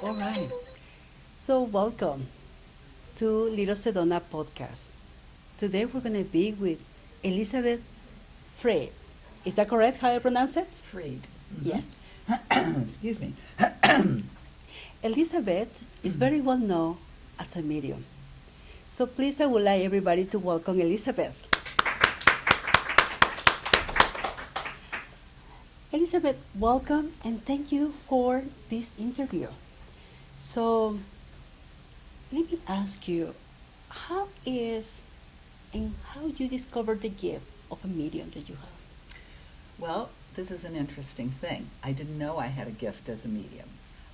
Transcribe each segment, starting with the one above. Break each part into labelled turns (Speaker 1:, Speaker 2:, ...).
Speaker 1: All right. So, welcome to Little Sedona podcast. Today we're going to be with Elizabeth Frey. Is that correct how I pronounce it?
Speaker 2: Freed.
Speaker 1: Yes.
Speaker 2: Excuse me.
Speaker 1: Elizabeth is very well known as a medium. So, please, I would like everybody to welcome Elizabeth. Elizabeth, welcome and thank you for this interview. So, let me ask you, how is and how you discovered the gift of a medium that you have?
Speaker 2: Well, this is an interesting thing. I didn't know I had a gift as a medium.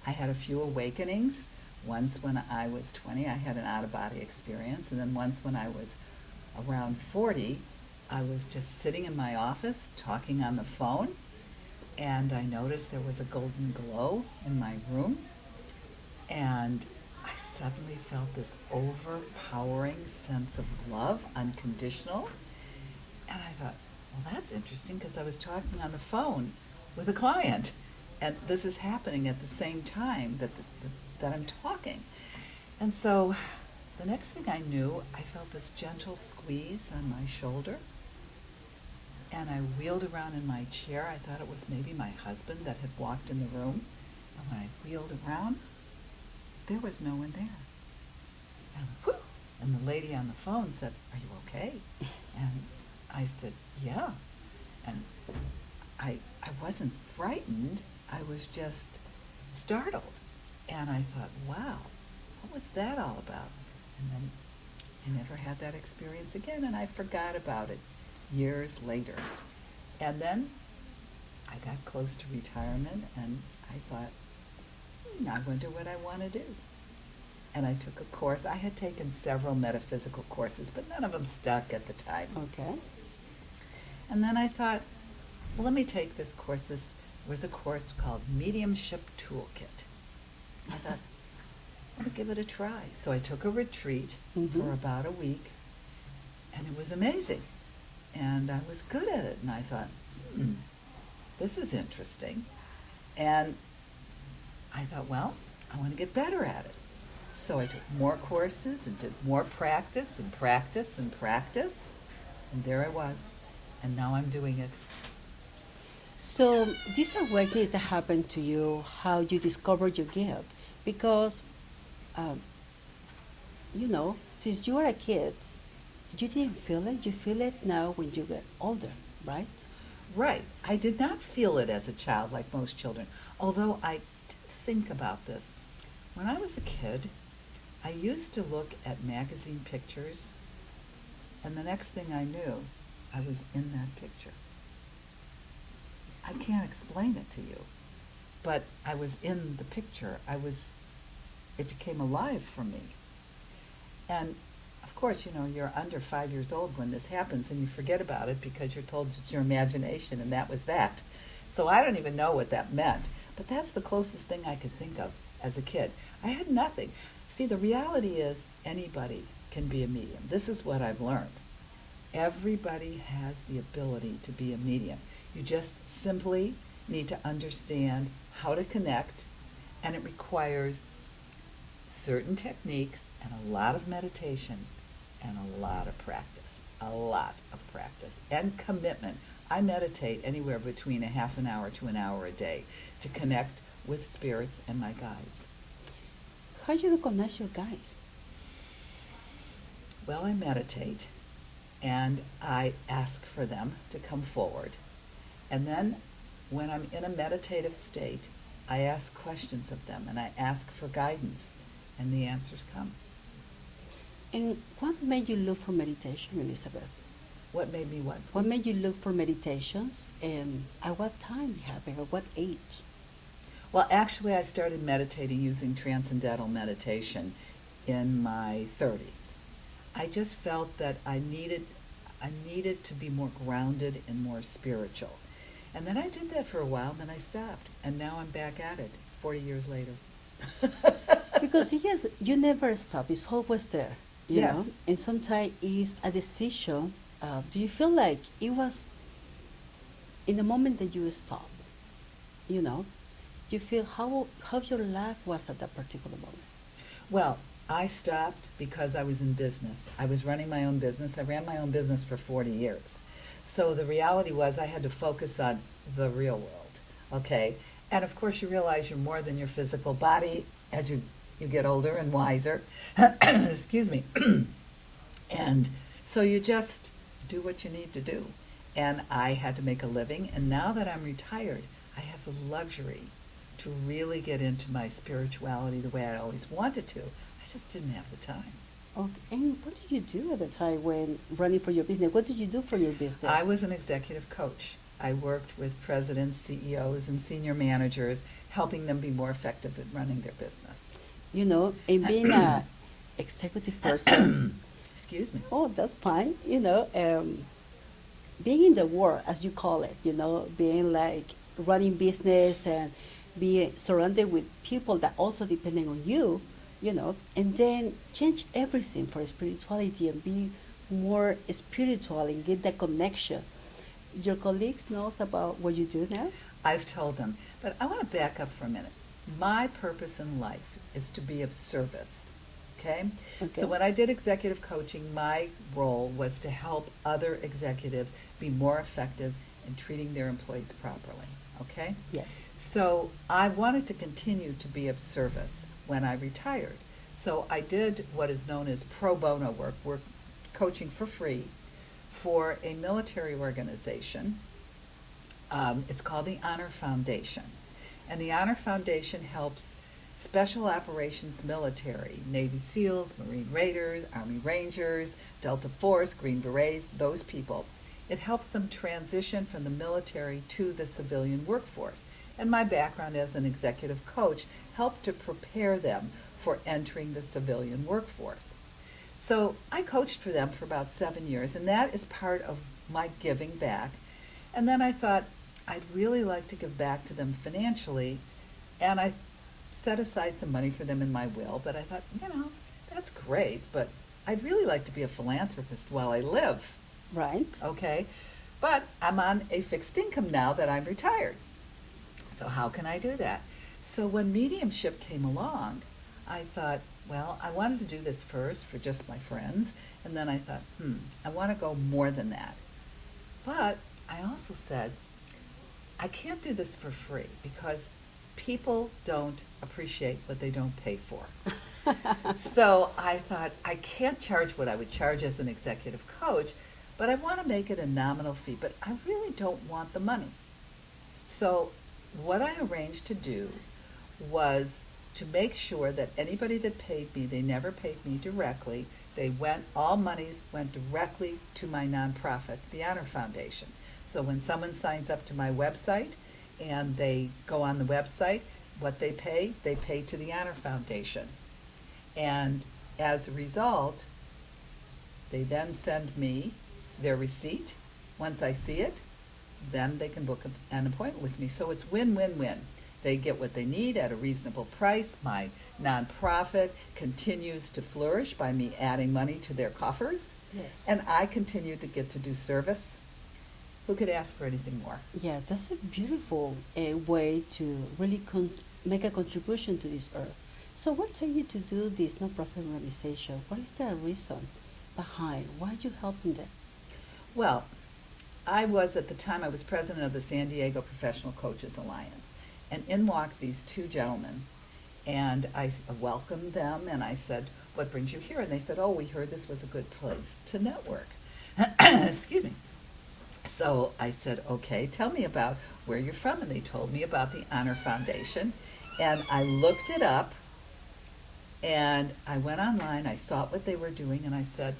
Speaker 2: I had a few awakenings. Once when I was 20, I had an out-of-body experience, and then once when I was around 40, I was just sitting in my office talking on the phone, and I noticed there was a golden glow in my room, and I suddenly felt this overpowering sense of love, unconditional. And I thought, well, that's interesting because I was talking on the phone with a client, and this is happening at the same time that I'm talking. And so the next thing I knew, I felt this gentle squeeze on my shoulder, and I wheeled around in my chair. I thought it was maybe my husband that had walked in the room. And when I wheeled around, there was no one there. And, whew, and the lady on the phone said, "Are you okay?" And I said, "Yeah." And I wasn't frightened. I was just startled. And I thought, wow, what was that all about? And then I never had that experience again, and I forgot about it years later. And then I got close to retirement, and I thought, I wonder what I want to do. And I took a course. I had taken several metaphysical courses, but none of them stuck at the time.
Speaker 1: Okay.
Speaker 2: And then I thought, well, let me take this course. This was a course called Mediumship Toolkit. I thought, I'm going to give it a try. So I took a retreat for about a week, and it was amazing. And I was good at it, and I thought, this is interesting. And I thought, well, I want to get better at it. So I took more courses and did more practice and practice and practice, and there I was. And now I'm doing it.
Speaker 1: So, these awakenings that happened to you, how you discovered your gift, because, um, since you were a kid, you didn't feel it. You feel it now when you get older, right?
Speaker 2: Right. I did not feel it as a child like most children, although I did think about this. When I was a kid, I used to look at magazine pictures, and the next thing I knew, I was in that picture. I can't explain it to you, but I was in the picture. It became alive for me. And of course, you're under 5 years old when this happens, and you forget about it because you're told it's your imagination, and that was that. So I don't even know what that meant, but that's the closest thing I could think of as a kid. I had nothing. See, the reality is anybody can be a medium. This is what I've learned. Everybody has the ability to be a medium. You just simply need to understand how to connect, and it requires certain techniques and a lot of meditation and a lot of practice, and commitment. I meditate anywhere between a half an hour to an hour a day to connect with spirits and my guides.
Speaker 1: How do you recognize your guides?
Speaker 2: Well, I meditate, and I ask for them to come forward. And then when I'm in a meditative state, I ask questions of them, and I ask for guidance, and the answers come.
Speaker 1: And what made you look for meditation, Elizabeth?
Speaker 2: What made me what?
Speaker 1: What made you look for meditations, and at what time it happened, or what age?
Speaker 2: Well, actually, I started meditating using transcendental meditation in my 30s. I just felt that I needed to be more grounded and more spiritual. And then I did that for a while, and then I stopped. And now I'm back at it, 40 years later.
Speaker 1: Because yes, you never stop. It's always there, you
Speaker 2: Yes.
Speaker 1: know. And sometimes it's a decision. Do you feel like it was in the moment that you stop? You know, you feel how your life was at that particular moment?
Speaker 2: Well, I stopped because I was in business. I was running my own business. I ran my own business for 40 years. So the reality was I had to focus on the real world, okay? And of course you realize you're more than your physical body as you get older and wiser. Excuse me. And so you just do what you need to do. And I had to make a living. And now that I'm retired, I have the luxury to really get into my spirituality the way I always wanted to. I just didn't have the time.
Speaker 1: Okay. And what did you do at the time when running for your business? What did you do for your business?
Speaker 2: I was an executive coach. I worked with presidents, CEOs, and senior managers, helping them be more effective at running their business.
Speaker 1: You know, and being a executive person.
Speaker 2: Excuse me.
Speaker 1: Oh, that's fine. You know, being in the world, as you call it, you know, being like running business and being surrounded with people that also depending on you, you know, and then change everything for spirituality and be more spiritual and get that connection. Your colleagues knows about what you do now?
Speaker 2: I've told them, but I want to back up for a minute. My purpose in life is to be of service, okay?
Speaker 1: Okay.
Speaker 2: So when I did executive coaching, my role was to help other executives be more effective in treating their employees properly, okay?
Speaker 1: Yes.
Speaker 2: So I wanted to continue to be of service when I retired. So I did what is known as pro bono work coaching for free for a military organization. It's called the Honor Foundation. And the Honor Foundation helps special operations military, Navy SEALs, Marine Raiders, Army Rangers, Delta Force, Green Berets, those people. It helps them transition from the military to the civilian workforce. And my background as an executive coach helped to prepare them for entering the civilian workforce. So I coached for them for about 7 years, and that is part of my giving back. And then I thought, I'd really like to give back to them financially, and I set aside some money for them in my will, but I thought, you know, that's great, but I'd really like to be a philanthropist while I live,
Speaker 1: Right.
Speaker 2: okay? But I'm on a fixed income now that I'm retired. So how can I do that? So when mediumship came along, I thought, well, I wanted to do this first for just my friends, and then I thought, I want to go more than that. But I also said, I can't do this for free because people don't appreciate what they don't pay for. So I thought, I can't charge what I would charge as an executive coach, but I want to make it a nominal fee, but I really don't want the money. So what I arranged to do was to make sure that anybody that paid me, they never paid me directly. All monies went directly to my nonprofit, the Honor Foundation. So when someone signs up to my website and they go on the website, what they pay to the Honor Foundation. And as a result, they then send me their receipt. Once I see it, then they can book an appointment with me. So it's win-win-win. They get what they need at a reasonable price. My nonprofit continues to flourish by me adding money to their coffers.
Speaker 1: Yes.
Speaker 2: And I continue to get to do service. Who could ask for anything more?
Speaker 1: Yeah, that's a beautiful way to really make a contribution to this earth. So what led you to do this nonprofit organization? What is the reason behind why you helping them?
Speaker 2: Well, at the time, I was president of the San Diego Professional Coaches Alliance. And in walked these two gentlemen. And I welcomed them and I said, what brings you here? And they said, oh, we heard this was a good place to network. Excuse me. So I said, okay, tell me about where you're from. And they told me about the Honor Foundation. And I looked it up and I went online, I saw what they were doing, and I said,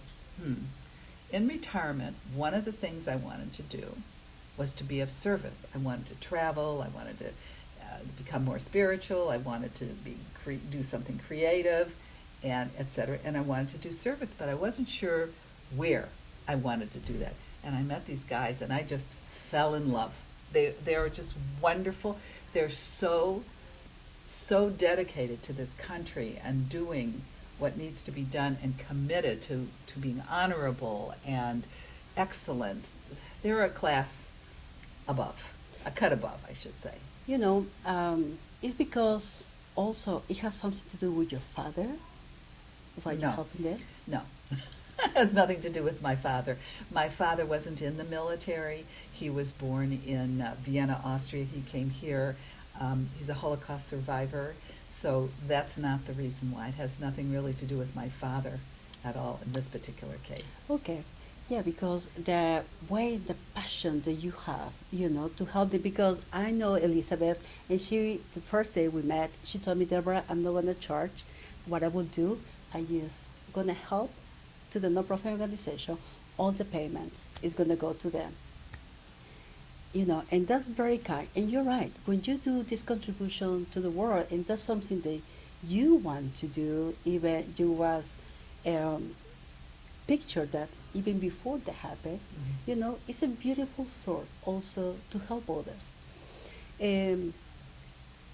Speaker 2: in retirement, one of the things I wanted to do was to be of service. I wanted to travel, I wanted to become more spiritual, I wanted to do something creative, and etc. And I wanted to do service, but I wasn't sure where I wanted to do that. And I met these guys, and I just fell in love. They are just wonderful. They're so dedicated to this country and doing what needs to be done and committed to being honorable and excellence. They're a class above. a cut above, I should say.
Speaker 1: You know, it's because also it has something to do with your father. Why you
Speaker 2: No.
Speaker 1: helping there?
Speaker 2: No. It has nothing to do with my father. My father wasn't in the military. He was born in Vienna, Austria. He came here. He's a Holocaust survivor. So that's not the reason why. It has nothing really to do with my father at all in this particular case.
Speaker 1: Okay. Yeah, because the way, the passion that you have, you know, to help them. Because I know Elizabeth, and she, the first day we met, she told me, Deborah, I'm not going to charge. What I will do, I just going to help to the non-profit organization. All the payments is going to go to them. You know, and that's very kind. And you're right. When you do this contribution to the world, and that's something that you want to do, even you was um, picture that even before that happened, you know, it's a beautiful source also to help others. Um,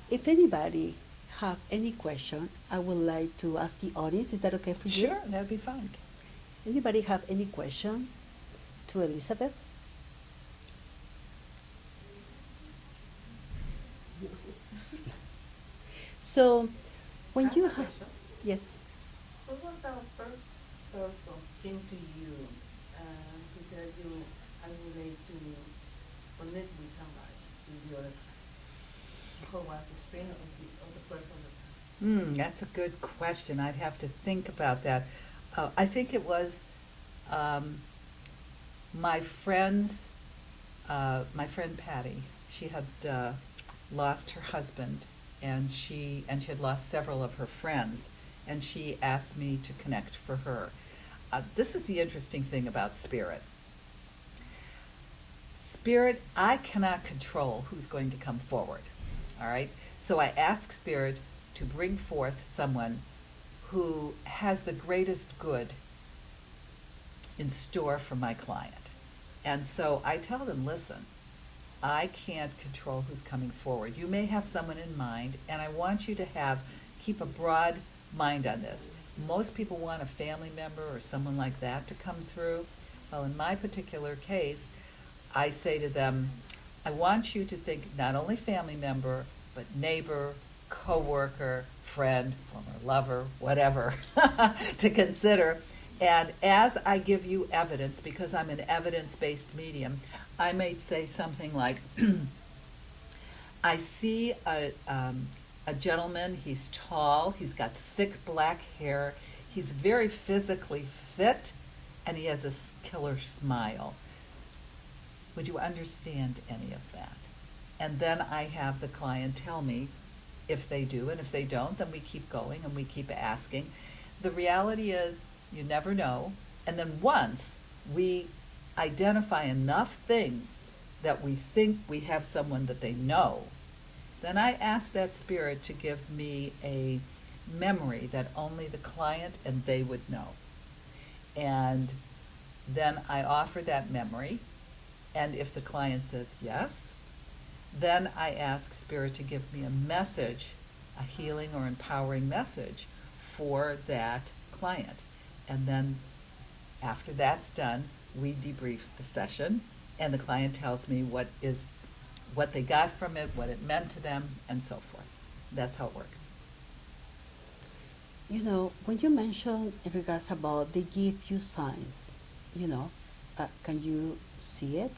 Speaker 1: if anybody have any question, I would like to ask the audience. Is that okay for you?
Speaker 2: Sure, that'd be fine.
Speaker 1: Anybody have any question to Elizabeth? So, when
Speaker 3: I
Speaker 1: you
Speaker 3: have a
Speaker 1: have,
Speaker 3: question.
Speaker 1: yes,
Speaker 3: Who was the first person came to you to tell you I would like to connect with somebody in the other side? Who was the experience of the person?
Speaker 2: That's a good question. I'd have to think about that. I think it was my my friend Patty. She had lost her husband, and she had lost several of her friends, and she asked me to connect for her. This is the interesting thing about spirit. Spirit, I cannot control who's going to come forward. All right? So I ask Spirit to bring forth someone who has the greatest good in store for my client. And so I tell them, listen, I can't control who's coming forward. You may have someone in mind, and I want you to keep a broad mind on this. Most people want a family member or someone like that to come through. Well, in my particular case, I say to them, I want you to think not only family member, but neighbor, coworker, friend, former lover, whatever, to consider. And as I give you evidence, because I'm an evidence-based medium, I might say something like, I see a gentleman, he's tall, he's got thick black hair, he's very physically fit, and he has a killer smile. Would you understand any of that? And then I have the client tell me if they do, and if they don't, then we keep going and we keep asking. The reality is, you never know. And then once we identify enough things that we think we have someone that they know, then I ask that spirit to give me a memory that only the client and they would know. And then I offer that memory, and if the client says yes, then I ask Spirit to give me a message, a healing or empowering message for that client. And then after that's done, we debrief the session, and the client tells me what they got from it, what it meant to them, and so forth. That's how it works.
Speaker 1: you know, when you mention in regards about they give you signs, you know, can you see it?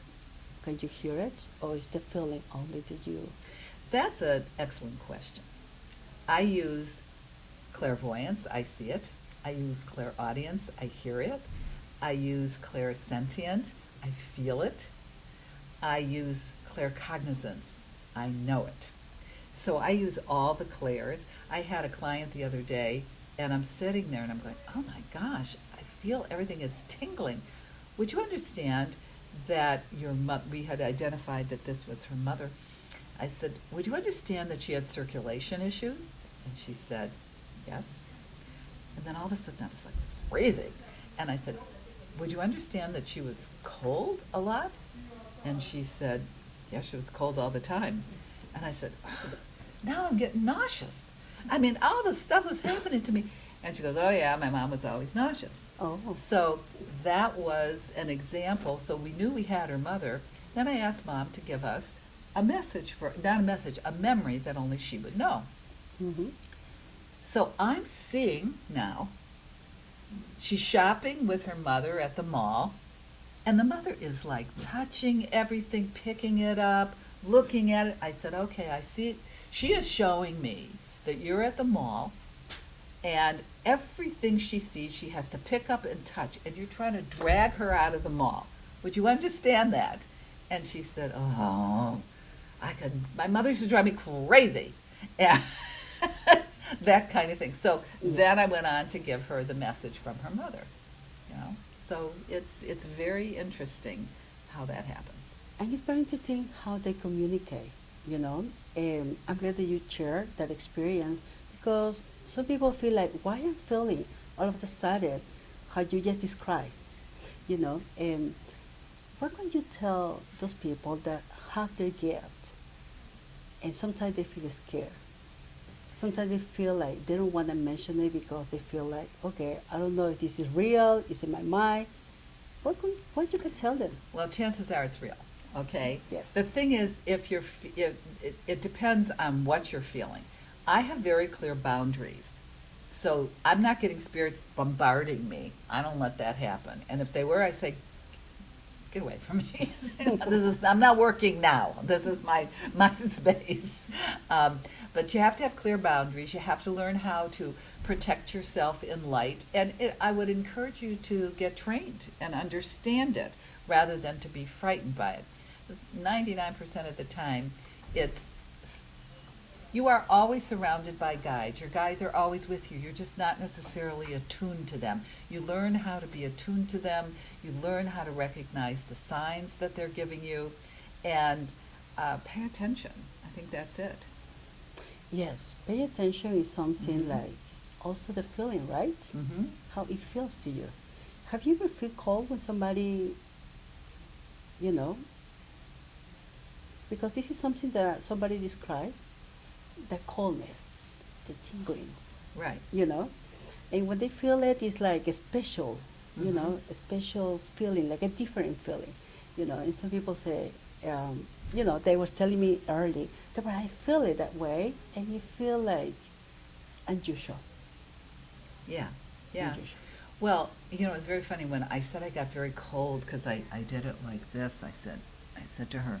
Speaker 1: Can you hear it? Or is the feeling only that you?
Speaker 2: That's an excellent question. I use clairvoyance, I see it. I use clairaudience, I hear it. I use clairsentient, I feel it. I use claircognizance, I know it. So I use all the clairs. I had a client the other day, and I'm sitting there and I'm going, oh my gosh, I feel everything is tingling. Would you understand that we had identified that this was her mother? I said, would you understand that she had circulation issues? And she said, yes. And then all of a sudden I was like freezing. And I said, would you understand that she was cold a lot? And she said, yes, she was cold all the time. And I said, oh, now I'm getting nauseous. I mean, all this stuff was happening to me. And she goes, oh yeah, my mom was always nauseous.
Speaker 1: Oh.
Speaker 2: So that was an example. So we knew we had her mother. Then I asked Mom to give us a message for, not a message, a memory that only she would know.
Speaker 1: Mm-hmm.
Speaker 2: So I'm seeing now, she's shopping with her mother at the mall, and the mother is like touching everything, picking it up, looking at it. I said, okay, I see it. She is showing me that you're at the mall, and everything she sees, she has to pick up and touch, and you're trying to drag her out of the mall. Would you understand that? And she said, oh, my mother used to drive me crazy. Yeah. That kind of thing. So then I went on to give her the message from her mother, you know. So it's very interesting how that happens.
Speaker 1: And it's very interesting how they communicate, you know. I'm glad that you share that experience because some people feel like, why I'm feeling all of a sudden how you just described, you know. What can you tell those people that have their gift and sometimes they feel scared? Sometimes they feel like they don't want to mention it because they feel like, okay, I don't know if this is real, it's in my mind. What you can tell them?
Speaker 2: Well, chances are it's real. Okay.
Speaker 1: Yes.
Speaker 2: The thing is, if it depends on what you're feeling. I have very clear boundaries, so I'm not getting spirits bombarding me. I don't let that happen. And if they were, I say, get away from me. I'm not working now. This is my space. But you have to have clear boundaries. You have to learn how to protect yourself in light. And I would encourage you to get trained and understand it rather than to be frightened by it. 99% of the time, you are always surrounded by guides. Your guides are always with you. You're just not necessarily attuned to them. You learn how to be attuned to them. You learn how to recognize the signs that they're giving you, and pay attention. I think that's it.
Speaker 1: Yes, pay attention is something like also the feeling, right?
Speaker 2: Mm-hmm.
Speaker 1: How it feels to you. Have you ever feel cold when somebody, you know, because this is something that somebody described, the coldness, the tinglings,
Speaker 2: Right.
Speaker 1: you know, and when they feel it, it's like a special, you
Speaker 2: Mhm.
Speaker 1: know, a special feeling, like a different feeling, you know. And some people say, you know, they was telling me early that when I feel it that way, and you feel like unusual.
Speaker 2: Yeah. Yeah.
Speaker 1: Unusual.
Speaker 2: Well, you know, it's very funny when I said I got very cold because I did it like this. I said to her,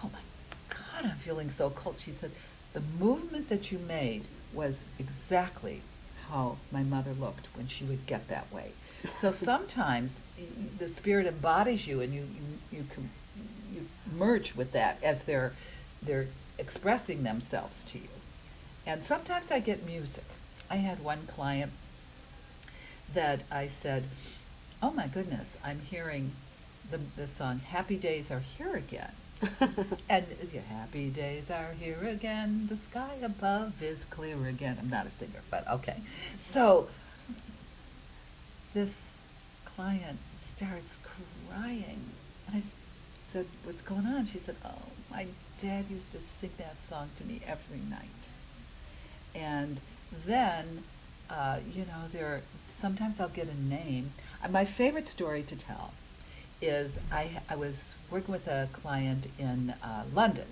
Speaker 2: oh my God, I'm feeling so cold. She said, the movement that you made was exactly how my mother looked when she would get that way. So sometimes the spirit embodies you, and you merge with that as they're expressing themselves to you. And sometimes I get music. I had one client that I said, oh my goodness, I'm hearing the song Happy Days Are Here Again. And happy days are here again, the sky above is clear again. I'm not a singer, but okay. So this client starts crying, and I said, what's going on? She said, oh, my dad used to sing that song to me every night. And then, you know, sometimes I'll get a name. My favorite story to tell is I was working with a client in London,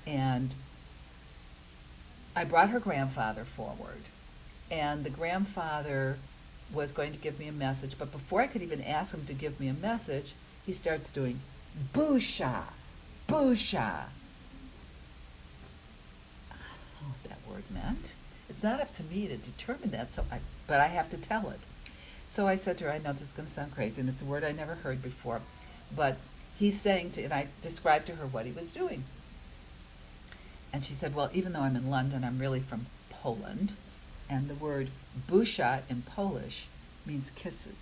Speaker 2: and I brought her grandfather forward, and the grandfather was going to give me a message, but before I could even ask him to give me a message, he starts doing boosha, boosha. I don't know what that word meant. It's not up to me to determine that, but I have to tell it. So I said to her, I know this is going to sound crazy, and it's a word I never heard before, but he's saying and I described to her what he was doing. And she said, well, even though I'm in London, I'm really from Poland, and the word busha in Polish means kisses.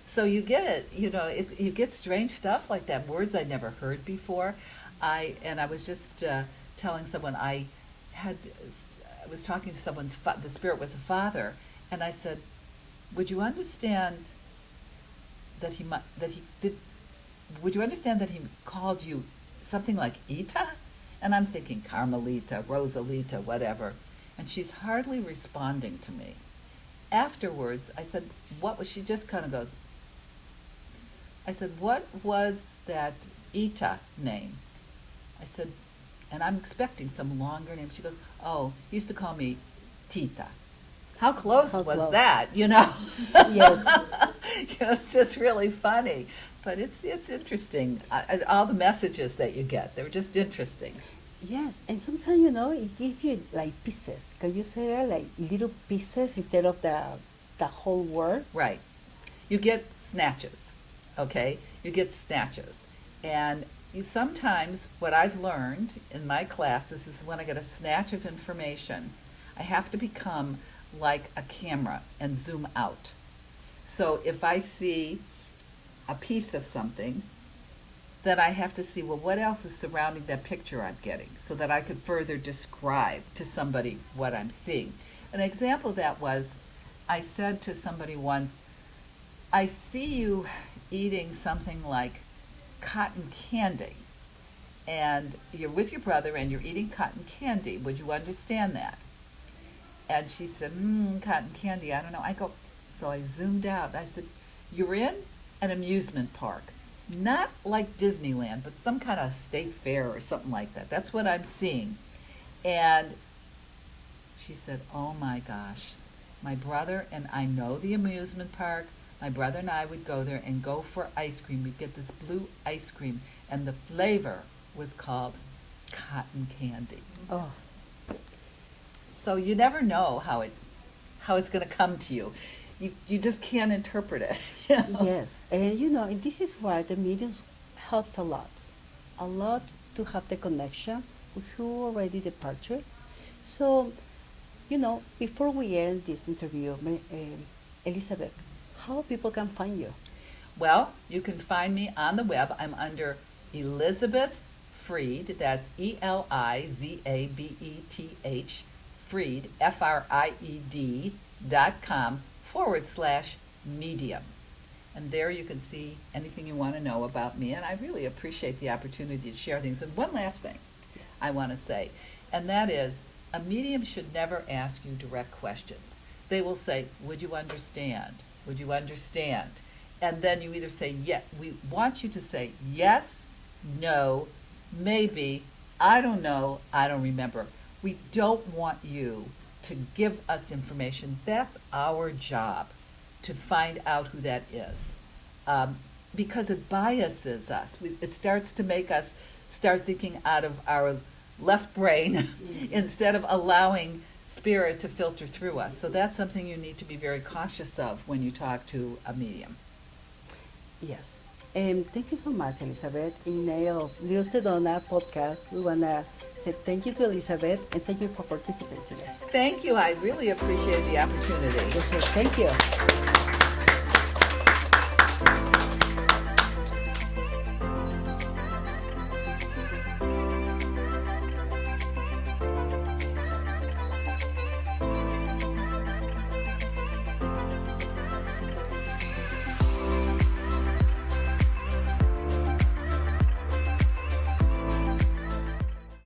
Speaker 2: So you get it, you know, you get strange stuff like that, words I never heard before. I was just telling someone I was talking to someone's, the spirit was a father, and I said, would you understand that would you understand that he called you something like Ita? And I'm thinking Carmelita, Rosalita, whatever. And she's hardly responding to me. Afterwards, I said, what was, she just kind of goes, I said, what was that Ita name? I said, and I'm expecting some longer name. She goes, oh, he used to call me Tita. How close
Speaker 1: How
Speaker 2: was
Speaker 1: close.
Speaker 2: that, you know?
Speaker 1: Yes.
Speaker 2: It's just really funny. But it's interesting, all the messages that you get. They're just interesting.
Speaker 1: Yes, and sometimes it gives you like pieces. Can you say that, like little pieces instead of the whole word?
Speaker 2: Right. You get snatches, okay? You get snatches. And you sometimes, what I've learned in my classes is when I get a snatch of information, I have to become like a camera and zoom out. So if I see a piece of something, then I have to see, well, what else is surrounding that picture I'm getting so that I could further describe to somebody what I'm seeing. An example of that was, I said to somebody once, I see you eating something like cotton candy, and you're with your brother and you're eating cotton candy. Would you understand that? And she said, cotton candy, I don't know. So I zoomed out. I said, you're in an amusement park. Not like Disneyland, but some kind of state fair or something like that. That's what I'm seeing. And she said, oh my gosh, my brother and I know the amusement park. My brother and I would go there and go for ice cream. We'd get this blue ice cream, and the flavor was called cotton candy.
Speaker 1: Oh,
Speaker 2: So you never know how it's going to come to you. You just can't interpret it. You know?
Speaker 1: yes, and this is why the mediums helps a lot to have the connection with who already departed. So, before we end this interview, Elizabeth, how people can find you?
Speaker 2: Well, you can find me on the web. I'm under Elizabeth Fried. That's ELIZABETH Fried, FRIED.com/medium. And there you can see anything you want to know about me. And I really appreciate the opportunity to share things. And one last thing
Speaker 1: Yes.
Speaker 2: I want to say, and that is, a medium should never ask you direct questions. They will say, would you understand? Would you understand? And then you either say, yes. We want you to say yes, no, maybe, I don't know, I don't remember. We don't want you to give us information. That's our job, to find out who that is. Because it biases us. It starts to make us start thinking out of our left brain instead of allowing spirit to filter through us. So that's something you need to be very cautious of when you talk to a medium.
Speaker 1: Yes. And thank you so much, Elizabeth. In the name of Little Sedona podcast, we want to say thank you to Elizabeth and thank you for participating today.
Speaker 2: Thank you. I really appreciate the opportunity.
Speaker 1: Yes, sir. Thank you.